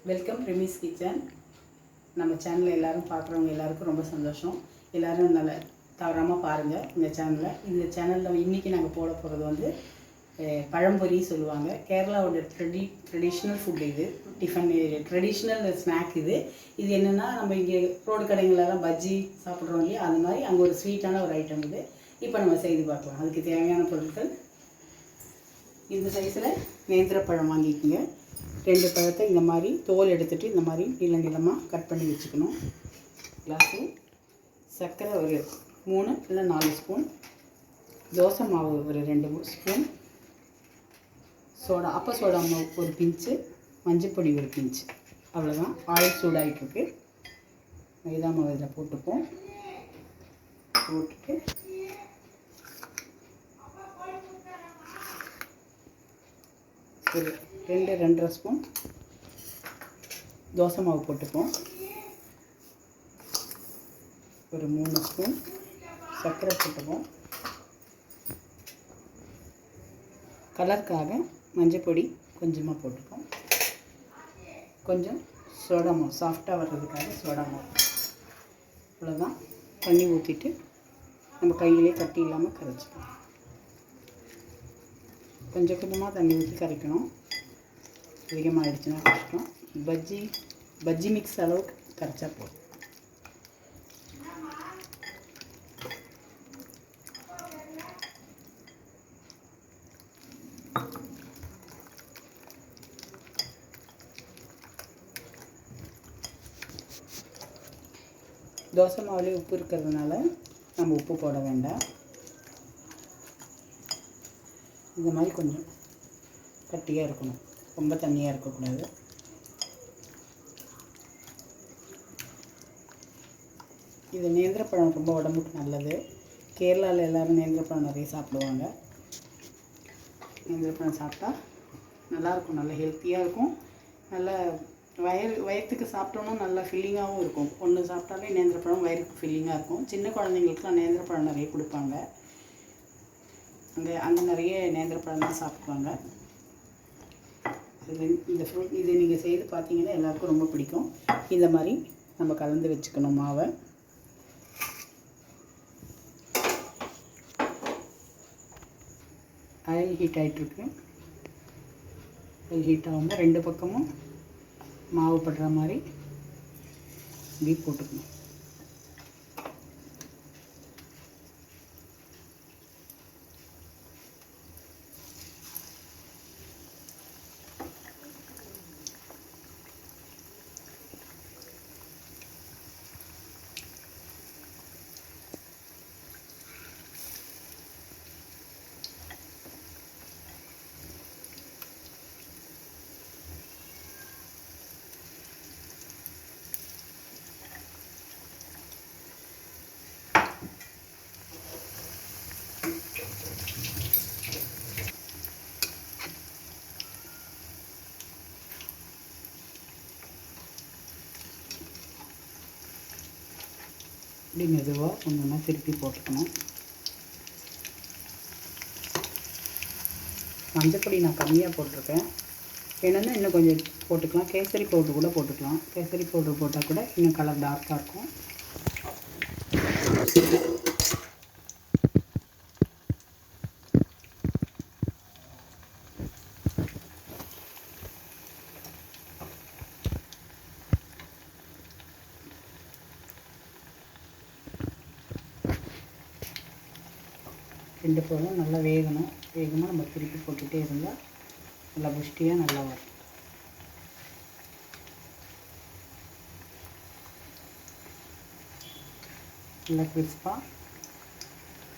Welcome ரெமிஸ் kitchen. நம்ம சேனலை எல்லோரும் பார்க்குறவங்க எல்லாருக்கும் ரொம்ப சந்தோஷம். எல்லோரும் நல்ல தவறாமல் பாருங்கள் இந்த சேனலில். இந்த சேனலில் இன்றைக்கி நாங்கள் போட போகிறது வந்து பழம்பொரி சொல்லுவாங்க. கேரளாவோட ட்ரெடிஷ்னல் ஃபுட். இது டிஃபன் ட்ரெடிஷ்னல் ஸ்நாக். இது என்னென்னா, நம்ம இங்கே ரோடு கடைங்களெல்லாம் பஜ்ஜி சாப்பிட்றோம் இல்லையா, அது மாதிரி அங்கே ஒரு ஸ்வீட்டான ஒரு ஐட்டம் இது. இப்போ நம்ம செய்து பார்க்கலாம். அதுக்கு தேவையான பொருட்கள் இந்த சைஸில் நேந்திரப்பழம் வாங்கிக்கோங்க. 2 பழத்தை இந்த மாதிரி தோல் எடுத்துகிட்டு இந்த மாதிரி நீளமாக கட் பண்ணி வச்சுக்கணும். கிளாஸு சர்க்கரை ஒரு 3 இல்லை 4 ஸ்பூன், தோசை மாவு ஒரு 2 ஸ்பூன், சோடா சோடா மாவு ஒரு பிஞ்சு, மஞ்சப்பொடி ஒரு பிஞ்சு, அவ்வளோதான். ஆயில் சூடாகிட்டுருக்கு. மைதா மாவு இதில் போட்டுட்டு ஒரு 2-2.5 ஸ்பூன் தோசை மாவு போட்டுப்போம். ஒரு 3 ஸ்பூன் சர்க்கரை போட்டுப்போம். கலருக்காக மஞ்சப்பொடி கொஞ்சமாக போட்டுப்போம். கொஞ்சம் சோடா மாவு சாஃப்டாக வர்றதுக்காக சோடா மாவு. அவ்வளோதான். தண்ணி ஊற்றிட்டு நம்ம கையிலே கட்டி இல்லாமல் கரைச்சிப்போம். கொஞ்சம் கொஞ்சமாக தண்ணி ஊற்றி கரைக்கணும். அதிகமாகிடுச்சுன்னா கஷ்டம். பஜ்ஜி மிக்ஸ் அளவுக்கு கரைச்சா போதும். தோசை மாவுலேயே உப்பு இருக்கிறதுனால நம்ம உப்பு போட வேண்டாம். இந்த மாதிரி கொஞ்சம் கட்டியாக இருக்கணும், ரொம்ப தண்ணியாக இருக்கக்கூடாது. இது நேந்திரப்பழம் ரொம்ப உடம்புக்கு நல்லது. கேரளாவில் எல்லோரும் நேந்திரப்பழம் நிறைய சாப்பிடுவாங்க. நேந்திரப்பழம் சாப்பிட்டா நல்லாயிருக்கும், நல்ல ஹெல்த்தியாக இருக்கும். நல்ல வயிற்றுக்கு சாப்பிட்டோன்னா நல்லா ஃபில்லிங்காகவும் இருக்கும். ஒன்று சாப்பிட்டாலே நேந்திரப்பழம் வயிறுக்கு ஃபில்லிங்காக இருக்கும். சின்ன குழந்தைங்களுக்குலாம் நேந்திரப்பழம் நிறைய கொடுப்பாங்க. அங்கே நிறைய நேந்திரப்பழம் தான் சாப்பிடுவாங்க. இந்த ஃப்ரூட் இது நீங்கள் செய்து பார்த்தீங்கன்னா எல்லாருக்கும் ரொம்ப பிடிக்கும். இந்த மாதிரி நம்ம கலந்து வச்சுக்கணும் மாவை. ஆயில் ஹீட் ஆகிட்டுருக்கு. ஆயில் ஹீட் ஆகும்போது 2 பக்கமும் மாவு படுற மாதிரி இப்படி போட்டுக்கணும். இப்படி மெதுவாக ஒன்று திருப்பி போட்டுக்கணும். மஞ்சப்பொடி நான் கம்மியாக போட்டிருக்கேன். வேணும்னா இன்னும் கொஞ்சம் போட்டுக்கலாம். கேசரி பவுட்ரு கூட போட்டுக்கலாம். கேசரி பவுட்ரு போட்டால் கூட இன்னும் கலர் டார்க்காக இருக்கும். ரெண்டு பழம் நல்லா வேகமாக நம்ம திருப்பி போட்டுகிட்டே இருந்தால் நல்லா புஷ்டியாக நல்லா வரும். நல்லா கிறிஸ்பாக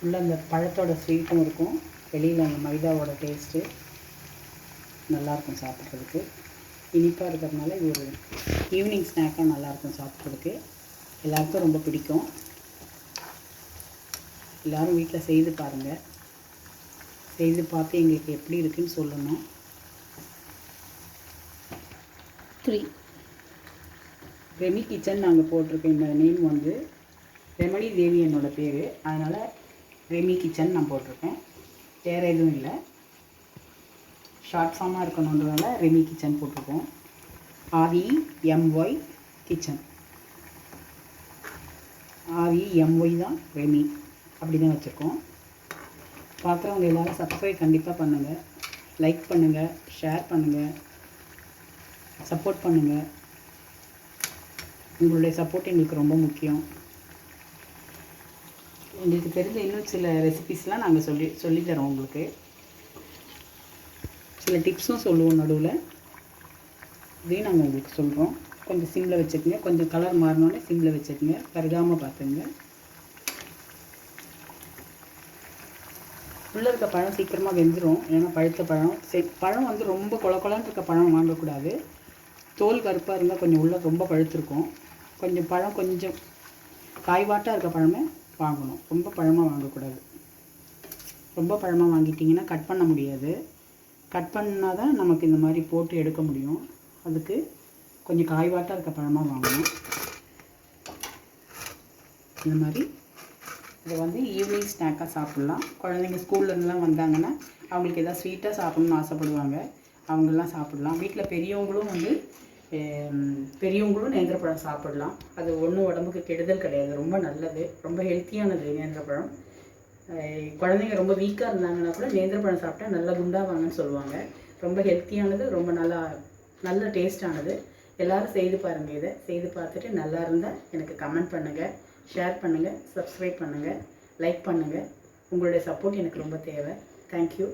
உள்ள அந்த பழத்தோட ஸ்வீட்டும் இருக்கும், வெளியில் அந்த மைதாவோட டேஸ்ட்டு நல்லாயிருக்கும் சாப்பிட்றதுக்கு. இனிப்பாக இருக்கிறதுனால இது ஒரு ஈவினிங் ஸ்நாக்காக நல்லாயிருக்கும் சாப்பிட்றதுக்கு. எல்லாருக்கும் ரொம்ப பிடிக்கும். எல்லோரும் வீட்டில் செய்து பாருங்கள். செய்து பார்த்து எங்களுக்கு எப்படி இருக்குன்னு சொல்லணும். 3 ரெமி கிச்சன் நாங்கள் போட்டிருக்கோம். இந்த நேம் வந்து ரெமடி தேவி என்னோடய பேர், அதனால் ரெமி கிச்சன் நான் போட்டிருக்கேன். வேறு எதுவும் இல்லை. ஷார்ட் ஃபார்மாக இருக்கணுன்றதால ரெமி கிச்சன் போட்டிருக்கோம். REMY kitchen. REMY தான் ரெமி, அப்படி தான் வச்சுருக்கோம். பார்க்குறவங்க எல்லோரும் சப்ஸ்கிரைப் கண்டிப்பாக பண்ணுங்கள், லைக் பண்ணுங்கள், ஷேர் பண்ணுங்கள், சப்போர்ட் பண்ணுங்கள். உங்களுடைய சப்போர்ட் எங்களுக்கு ரொம்ப முக்கியம். எங்களுக்கு தெரிஞ்ச இன்னும் சில ரெசிபீஸ்லாம் நாங்கள் சொல்லித்தரோம். உங்களுக்கு சில டிப்ஸும் சொல்லுவோம் நடுவில், இதையும் நாங்கள் உங்களுக்கு சொல்கிறோம். கொஞ்சம் சிம்மில் வச்சுக்கோங்க, கொஞ்சம் கலர் மாறினோடனே சிம்மில் வச்சுக்கோங்க, கருகாமல் பார்த்துங்க. உள்ளே இருக்க பழம் சீக்கிரமாக வெந்துடும், ஏன்னா பழுத்த பழம். பழம் வந்து ரொம்ப கொலன்னு இருக்க பழம் வாங்கக்கூடாது. தோல் கருப்பாக இருந்தால் கொஞ்சம் உள்ளே ரொம்ப பழுத்திருக்கும். கொஞ்சம் பழம் கொஞ்சம் காய்வாட்டாக இருக்க பழமே வாங்கணும், ரொம்ப பழமாக வாங்கக்கூடாது. ரொம்ப பழமாக வாங்கிட்டிங்கன்னா கட் பண்ண முடியாது. கட் பண்ணால் தான் நமக்கு இந்த மாதிரி போட்டு எடுக்க முடியும். அதுக்கு கொஞ்சம் காய்வாட்டாக இருக்க பழமாக வாங்கணும். இந்த மாதிரி இதை வந்து ஈவினிங் ஸ்நாக்காக சாப்பிட்லாம். குழந்தைங்க ஸ்கூல்லேருந்துலாம் வந்தாங்கன்னா அவங்களுக்கு எதாவது ஸ்வீட்டாக சாப்பிட்ணுன்னு ஆசைப்படுவாங்க, அவங்கெல்லாம் சாப்பிட்லாம். வீட்டில் பெரியவங்களும் நேந்திரப்பழம் சாப்பிட்லாம். அது ஒன்றும் உடம்புக்கு கெடுதல் கிடையாது, ரொம்ப நல்லது, ரொம்ப ஹெல்த்தியானது நேந்திரப்பழம். குழந்தைங்க ரொம்ப வீக்காக இருந்தாங்கன்னா கூட நேந்திரப்பழம் சாப்பிட்டா நல்லா குண்டாவாங்கன்னு சொல்லுவாங்க. ரொம்ப ஹெல்த்தியானது, ரொம்ப நல்ல டேஸ்டானது. எல்லோரும் செய்து பாருங்கள். இதை செய்து பார்த்துட்டு நல்லா இருந்தால் எனக்கு கமெண்ட் பண்ணுங்கள், ஷேர் பண்ணுங்கள், சப்ஸ்கிரைப் பண்ணுங்கள், லைக் பண்ணுங்கள். உங்களுடைய சப்போர்ட் எனக்கு ரொம்ப தேவை. தேங்க்யூ.